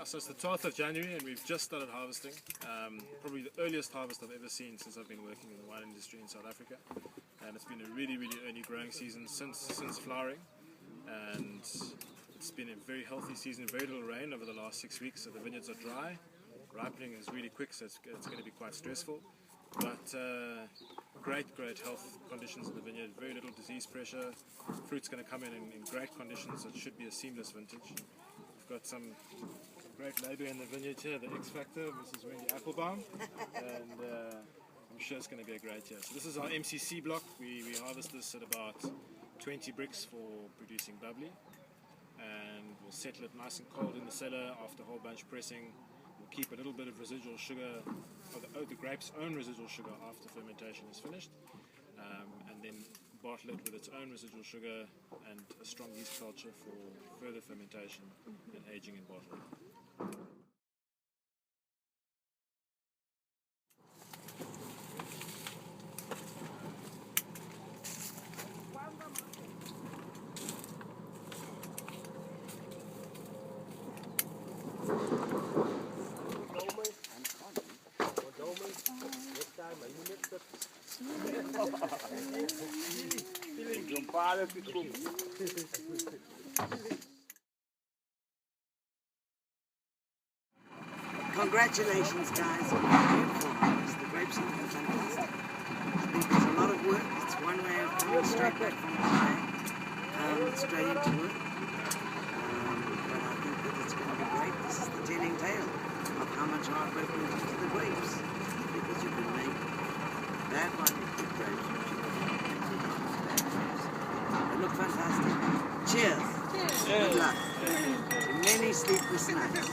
So it's the 12th of January and we've just started harvesting. Probably the earliest harvest I've ever seen since I've been working in the wine industry in South Africa. And it's been a really, really early growing season since flowering. And it's been a very healthy season, very little rain over the last 6 weeks, so the vineyards are dry. Ripening is really quick, so it's going to be quite stressful. But great health conditions in the vineyard, very little disease pressure. Fruit's going to come in great conditions, so it should be a seamless vintage. We've got some great labour in the vineyard here, the X Factor, Mrs. Wendy Applebaum, and I'm sure it's going to be a great year. So this is our MCC block. We harvest this at about 20 bricks for producing bubbly, and we'll settle it nice and cold in the cellar after whole bunch pressing. We'll keep a little bit of residual sugar, or the grape's own residual sugar after fermentation is finished, and then bottle it with its own residual sugar and a strong yeast culture for further fermentation and aging in bottle. Congratulations, guys, on the beautiful harvest. The grapes are looking fantastic. I think there's a lot of work. It's one way of coming straight back from the vine, straight into work. But I think that it's going to be great. This is the telling tale of how much hard work went into the grapes. Because you can make bad wine with good grapes, but you can make good wine with bad grapes. They look fantastic. Cheers. Good luck. Many sleepless nights.